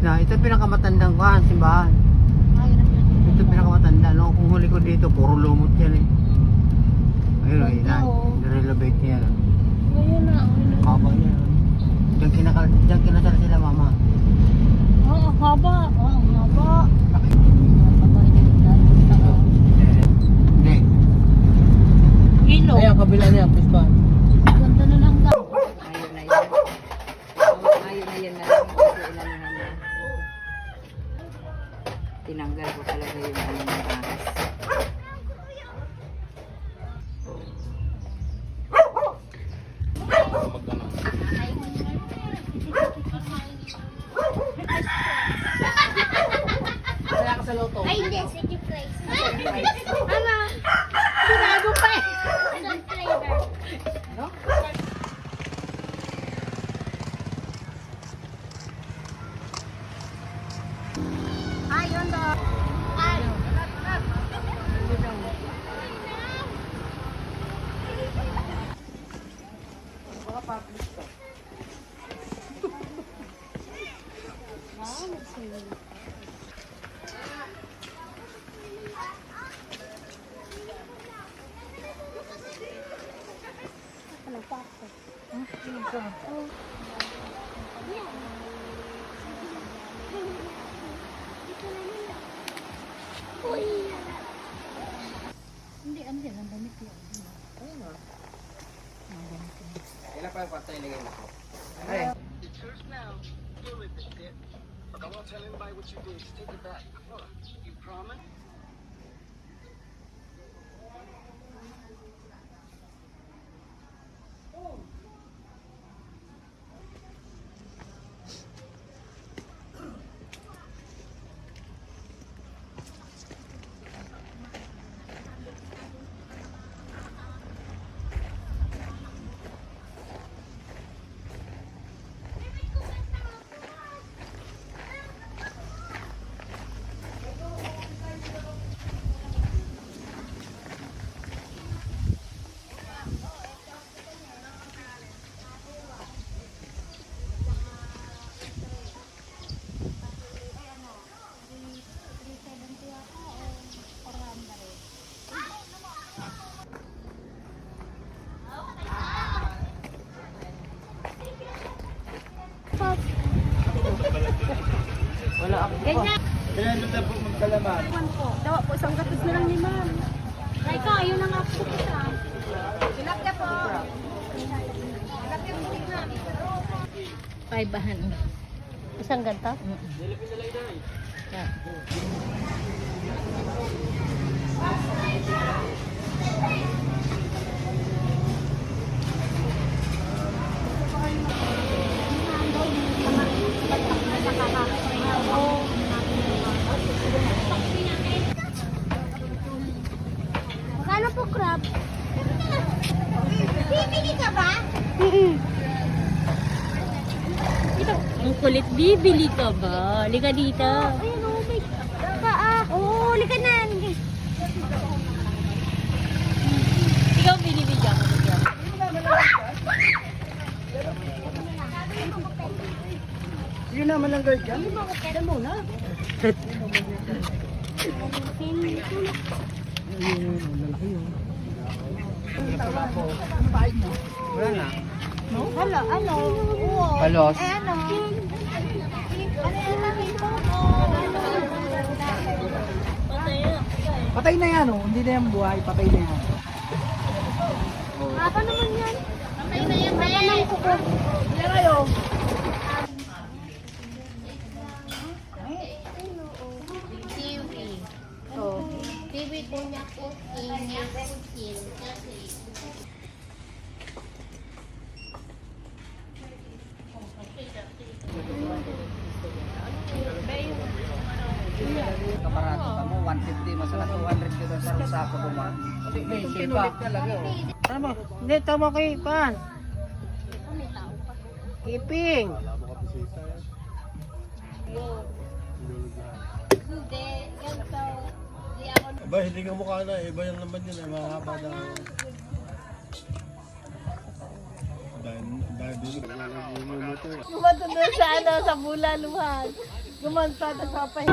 na. Ito pinakamatandang kuhan, simbahan. Ayun ang yun. Ito pinakamatanda. No? Kung huli ko dito, puro lumot yan eh. Ayun, Ganda, oh. nire-renovate niya. Ngayon na. Haba niya. Diyan kinasal sila mama. Oo, haba. Oo, haba. Hindi. Ilo. Ay, ang kabila niya, pispan. Ganda na lang ka. Ayun na yan. Ayun na yan na lang. Kasi inanuhan na. Tinanggal ko talaga yung ano ng ahas. Kaya ka sa loto. Ay, hindi. Second place. Mama, Sigurado pa eh. second flavor. Ayun daw. Ay. Hindi, ano yan? Ang damit yan. Ilan pa yung patay lagay mo? It's yours now. Deal with it, Dick. I won't tell anybody what you did. Just take it back. Look, you promise? Wala ako pa. Kaya ito na po magkalaman. Dawa po, isang gatos na lang ni ma'am. Ay ka, ayun na nga po kita. Tilapia po. Tilapia po na. 500. Isang ganto? Magkano po crab? Bibili ka ba? Ang kulit, bibili ka ba? Halika dito. Ayun, oh my God. Oo, lika na. Ikaw binibigyan ko dyan. Yun naman ang guard yan. Kaya muna. Lalaki yun. Wala na. Hello, ano? Oo. Palos. Eh, ano? Patay na yan oh. Hindi na yan buhay. Patay na yan. Apa naman yan? Patay na yan. Patay na yan. Ilan kayo? Kiwi. Oh. Kiwi po niya po. Kiwi po. Kaparato ka mo. 150. Masala 200 dito sa sako ko ma. Kinulit talaga oh. Tama. Hindi, tama kay Pan. Kiping. Hindi. Ganito. Di ako. Aba, hindi ka mukha na. Iba yung naman yun. Mahaba na. Dahil din. Lumato doon sa ano, sa bula luhan. Gumanta na kapay.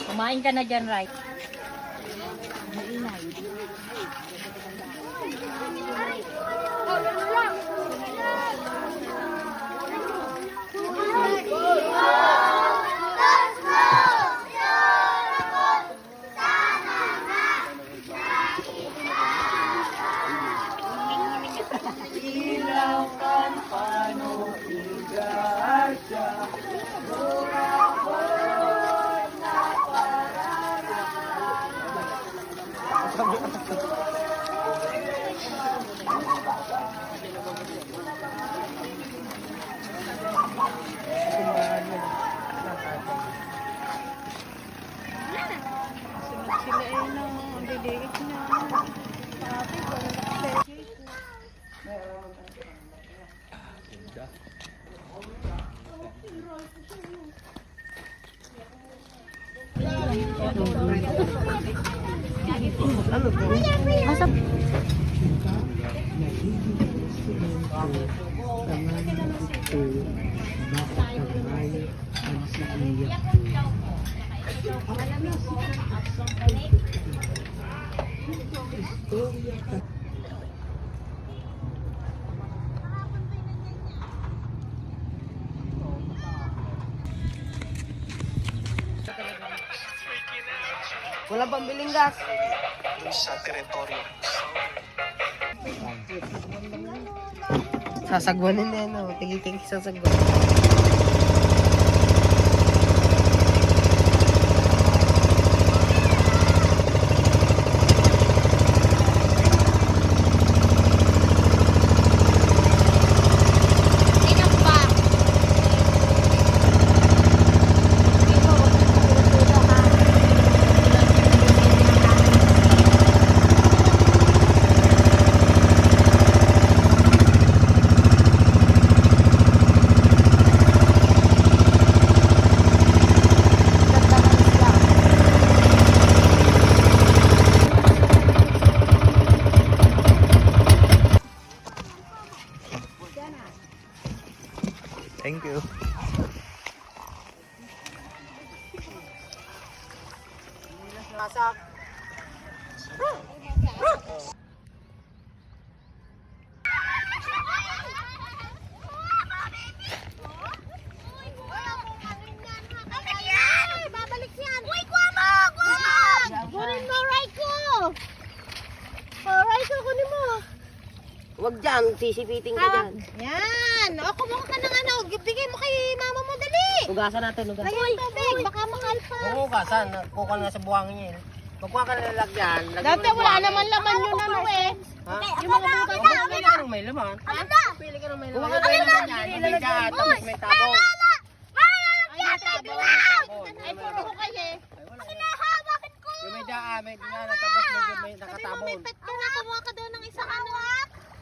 Kumain ka na dyan, right? Wala bang biling gas? Sa teritoryo. Sasagwanin na yan, oh. Tigil-tigil sasagwan. Thank you. Masak. Babalik yan! Uy, kuwamag! Kuwamag! Kunin mo, Raiko! Raiko, kunin mo. Huwag dyan, sisipiting ka dyan. Yan! O, kumuha ka ng ano. Bigay mo kay mama mo, dali. Hugasan natin, hugasan. Lagyan tubig, baka makalpa. Hugasan, kukal nga sa buhangin niya. Magkuha ka na lalagyan. Dati wala naman laman yun ano eh. Ha? Yung mga butas Pili ka ng may laman. Pili ka ng may laman. Huwag ka ng may laman yan. May daan, tapos may tabong. Ay, tabon. Ay, puro ko kayo eh. Bakit ko? Yung may daan, may daan, tapos medyo may Sabi mo, nakatabon. may pet ka na. Kumuha ka daw ng isang ano.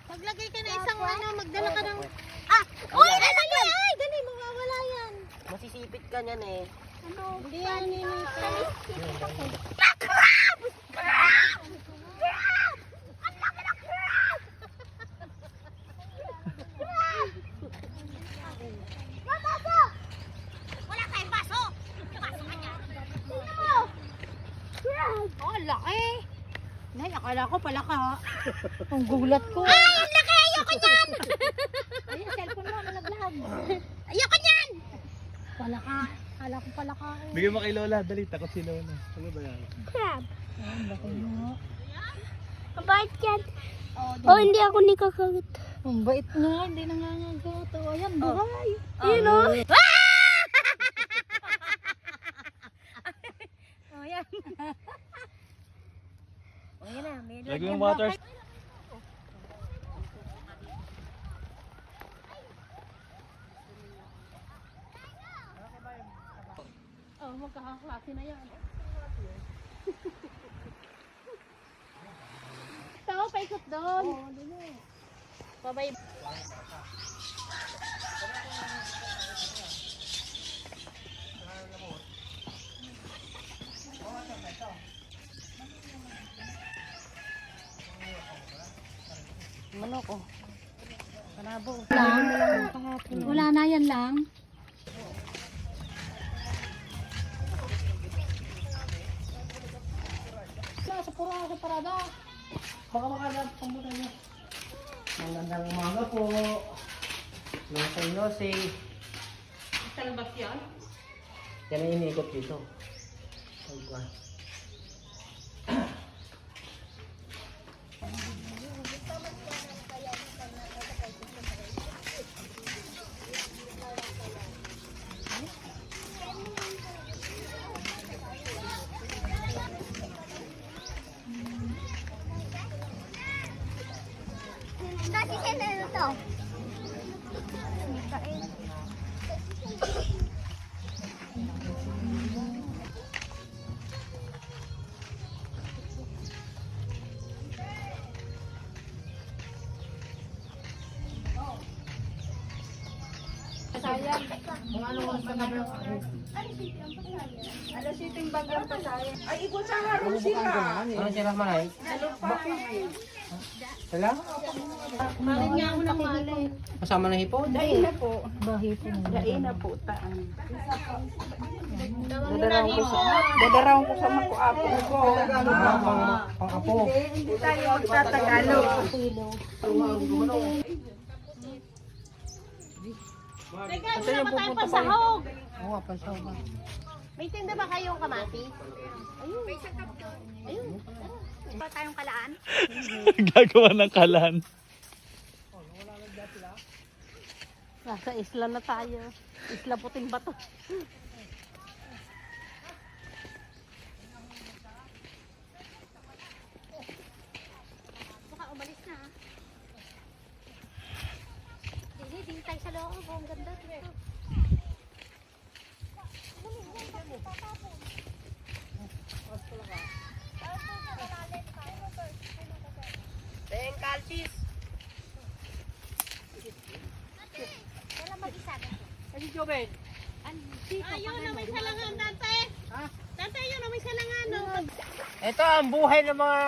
Maglagay ka na isang ano. Magdala ka ng... Uy, dali! Ay, dali. Mawawala yan. Masisipit ka niyan eh. Hindi yan ninita. Wala kayong baso. Baso ka niya. Tingnan mo. Oh, laki. Nay, akala ko pala ka. Ang gulat ko. Ay, ang laki. Ayoko niyan. Ay, yung cellphone mo, malaglag. Ayoko niyan. Pala ka. Akala ko pala ka. Bigyan mo kay Lola, dali, takot si Lola. Ano ba yan? Crab. Mabait yan. Oh, hindi ako nikakagat. Ang bait nga, hindi nangangagat. O, ayan, buhay. Yun o. O, yan. O, yan na. May Lagi yung water. Oh, magkakaklase na yan. Tao, paikot doon. Babay. ano ko. Kanabo. Wala na yan lang. Sa parada. Baka makalap ang muna niyo. Magandang umaga po. Nosay. Talbas yan? Yan ang iniikot dito. Okay. Dati sila na to. Ano sila manay? Sila? Malin nga ako ng malin. Kasama na hipon? Daina po. Daina po taan. Dadaraw ko sa mako apo ko. Pang apo. Hindi tayo magtatagalog. Teka, wala pa tayong pasahog. Oo, pansaw ba? May tinda ba kayong kamatis? Wala tayong kalaan. Gagawa ng kalan. Nasa isla na tayo. Isla Puting Bato. Baka umalis na. Hindi tayo sa loob. Ang ganda dito. Teng kalsis. Wala mag-isa. Kasi Jobel. Ayun na may salangan, Dante. Dante, yun na may salangan. Ito ang buhay ng mga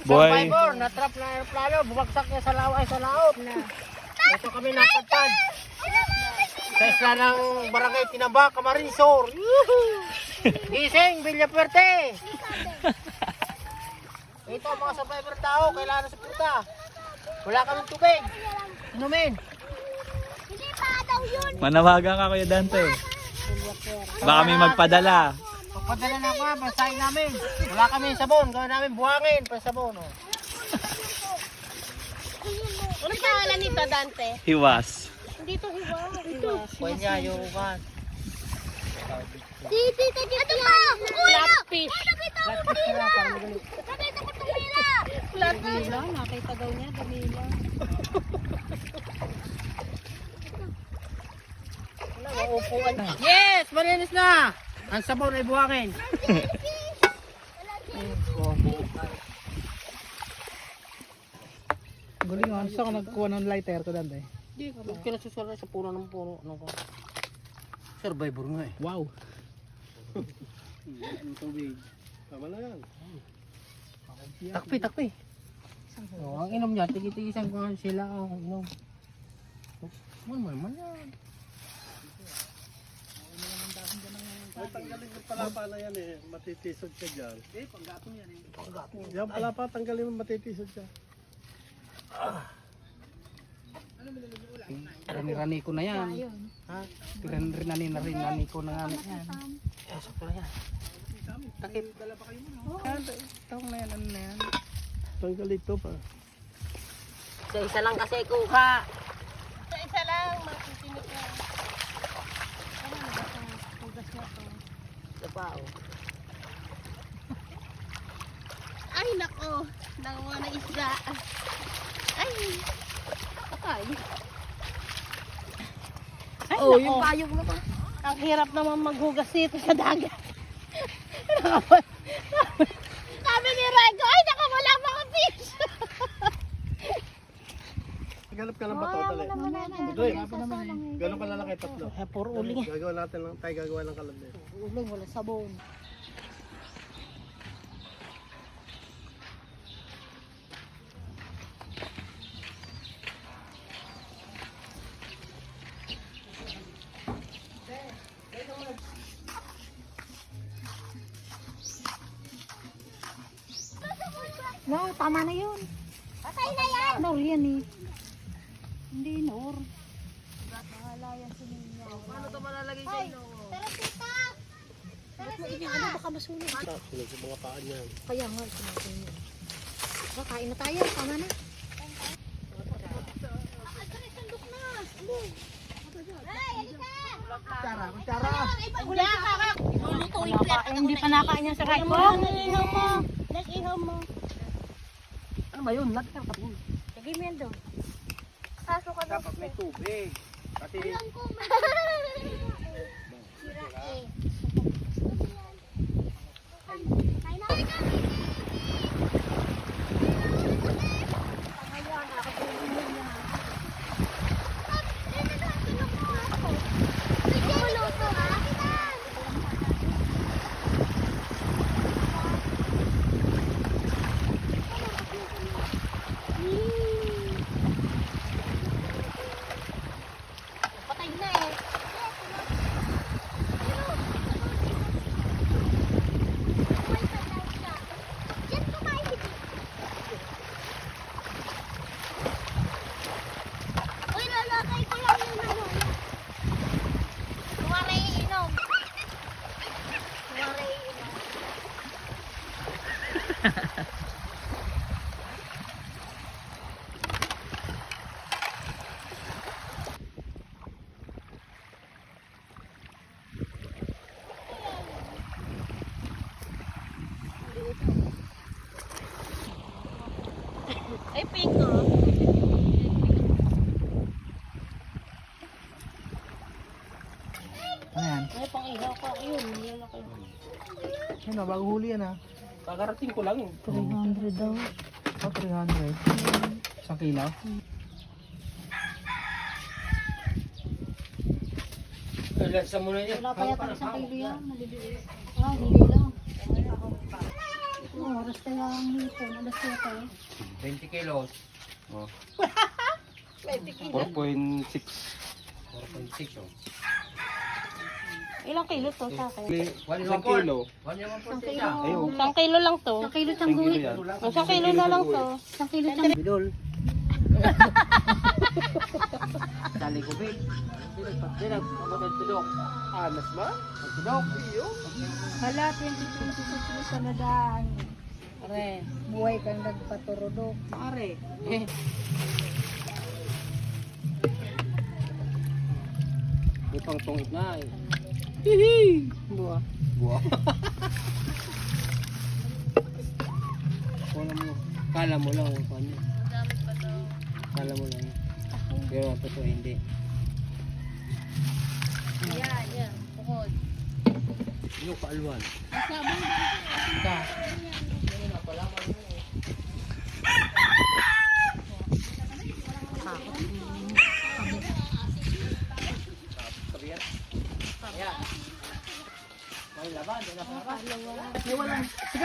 Buhay. survivor. Natrap na aeroplano. Bumagsak niya sa sa laot. Ito kami napadpad. Sa isla ng barangay Tinaba, Camarinesor. Gising, Villapuerte. Ito ang mga survivor tao. Kailangan sa puta. Wala kaming tubig. Inumin. Hindi pa daw yun. Manawagan ka Kuya Dante. Baka may magpadala. Pagpadala na ako, basahin namin. Wala kami sabon. Gawin namin buhangin pa sabon. Oh. Ano pangalan nito, Dante? Hiwas. Hindi to hiwa. Ito. Kuya niya, yung kan. Dito pa. Uy, Flatfish. nakita ko tumila. Nakita ko tumila. Flatfish. Nakita daw niya, damila. Upuan. Yes! Malinis na! Ang sabon ay buhangin. Galing nga, saan ka nagkuha ng lighter ko dante? Hindi, kinasusulat sa puno ng puno. Ano ko? Survivor nga eh. Wow! Tama na yan. Takpi. Oh, ang inom niya, tigi-tigisan ko sila ang inom. Man yan. Ay, tanggalin yung palapa na yan eh. Matitisod ka dyan. Eh, panggatong yan eh. Yan palapa, tanggalin mo matitisod ka. Rani-rani ko na yan. Ha? Rani-rani ko na nga na yan. Eh, sakto na yan. Takip. Tawag na yan, ano na yan? Tanggal ito pa. Isa lang kasi kuha. Isa lang, matitinit na. Ito pa, oh. Ay, nako. Nanguha na isda. Ay. Okay. Ay, Oh, nako. yung payong na ba? Ang hirap naman maghugas dito sa dagat. Sabi ni Rego, ay, nako, wala mga fish. Ganap ka ng bato, dali. Doy, apa naman eh. Gano'n kalalaki, tatlo. Eh, puro uling. Gagawa natin lang, tayo gagawa ng kalabde. Uling, wala sabon. No, tama na yun. Patay na yan. Nor yan eh. Hindi, Nor. Bahala yan si Nina. Paano ito malalagay sa ino? Pero tita! Ano baka masunog? Sunog sa mga paan niyan. Kaya nga, sinasunod. Kain na tayo, tama na. Hindi pa nakain yan sa right mo. Nag-ihaw mo. Ano ba yun? Nagkakapin. Lagi mo yan doon. Dapat may tubig. Kasi Patay na eh. Uy, lalakay ko lang yung ano. Kumari inom. Kumari inom. Ay, pinto. Ano yan? Ay, pang-ihaw ka. Ayun, lalaki. Ano, bago huli yan ha. kakarating ko lang. 300 daw. Oh, 300. Isang kilo? Lansa mo na yan. Wala pa yata isang kilo yan. Maliliit. Ah, hindi lang. Oh, oras kaya ang hipon. Alas 7. 20 kilos. Oh. 20 4.6. 4.6 oh. Ilang kilo to sa akin? Isang kilo. 1.1 Isang siya. kilo. Ayun. Isang kilo lang to. Isang kilo siyang Isang kilo guhit. yan. Isang kilo na lang to. Isang kilo siyang Bidol. Dali ko ba? Hindi nagpapatid tudok. Anas ba? Tudok. Iyo. Hala, 2026 sa nadaan. Are. Buhay kang nagpaturudok. Are. May pang tungit na eh. Buwa. Buwa. Kala mo lang kung paano. Kala mo lang. Pero ang totoo hindi. Yan, yan. Tukod. Yung kaalwan.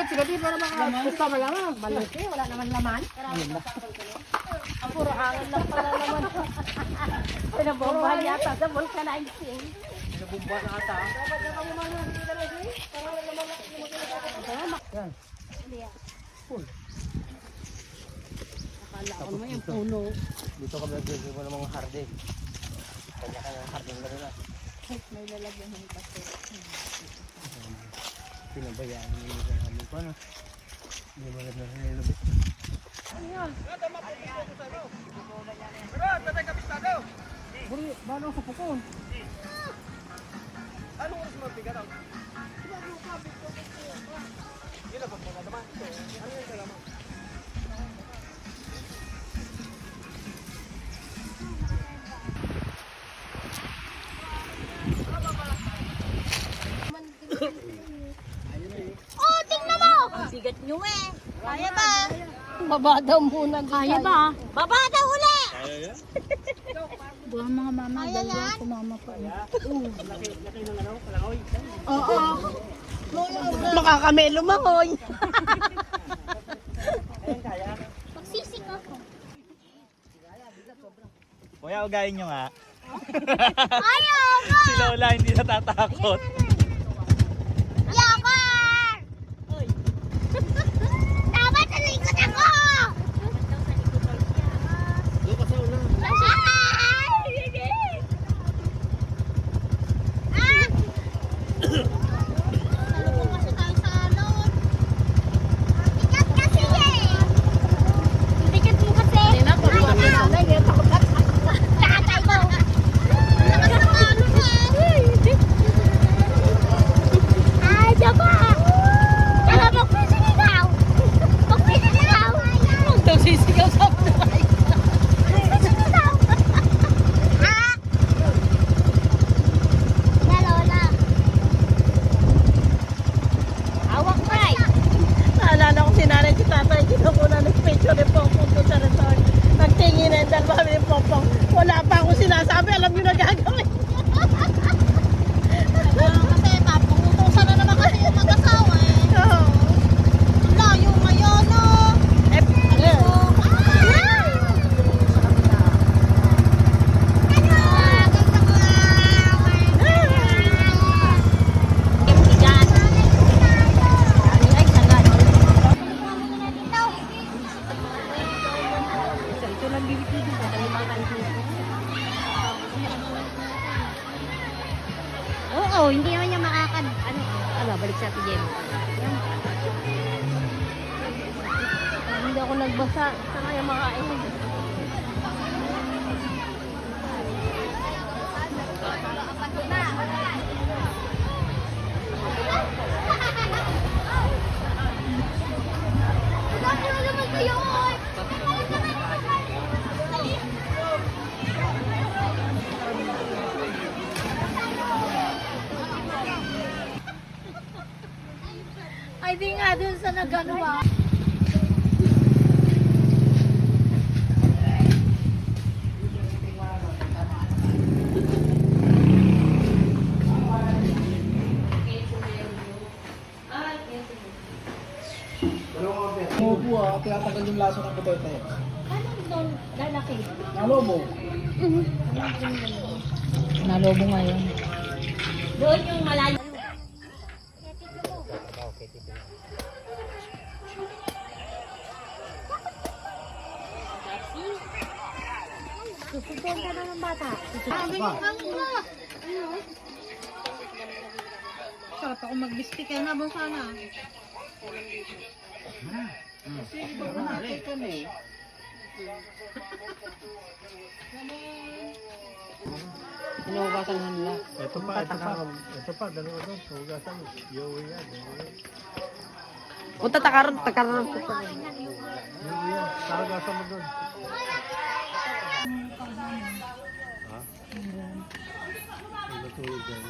Sigat din para makakusta mo lamang. Malaki, wala naman laman. Ang puro hangin lang pala naman. Pinabombahan yata sa vulcanizing. Nabumba na ata. Akala ko naman yung puno. Dito kami nag-review mo ng mga hardin. Kanya-kanya hardin na rin. May lalagyan ng paso. Pinabayaan nyo yung namin pa na. Hindi mo na nilabit. Buri, bago sa pukon. Oh, tingnan mo! Ang sigat nyo eh. Kaya ba? Baba daw muna. Kaya ba? Baba daw uli! Buang mga mama, dalawa ko mama pa. Makakamelo mahoy. Magsisik ako. Kuya, ugayin nyo nga. Ayaw mo! Si Lola hindi natatakot. Yakar! Dapat sa likod ako! Babalik sa atin Jen. Hindi ako nagbasa. Saan kaya makain? Ay, di nga dun sa nagagawa. Umupo kaya tagal yung laso ng putete. Anong doon lalaki? Nalobo. Nalobo ngayon. Doon yung malayo. Susunod ka na ng bata. Sarap ako mag-bistik kaya nabang sana. Hinugasan na nila. Ito pa, dalawa doon. Hugasan. Yowie yan. O tatakaron. Yowie yan. Hugasan mo doon. Ha? Natulog yan.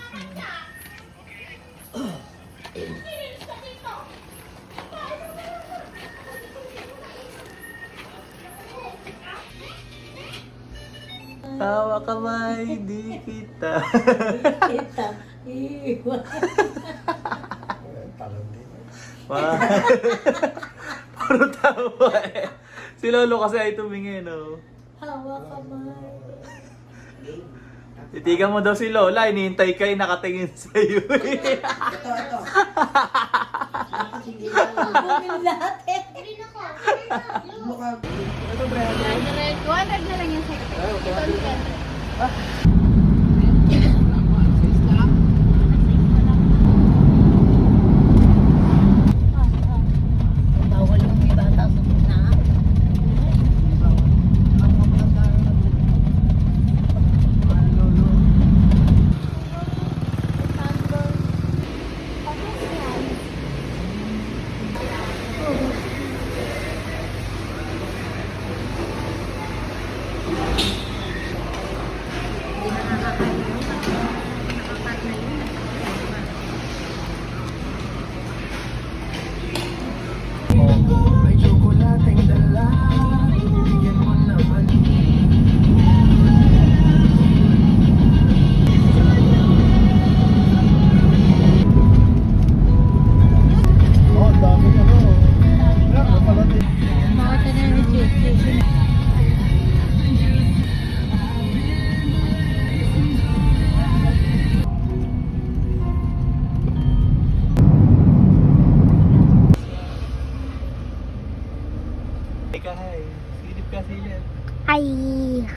Tawa kamay, di kita. Puro tawa eh. Si Lolo kasi ay tumingin, no? Titigan mo daw si Lola, inihintay ka, nakatingin sa'yo. Ito, Brian. 200 na lang yung second.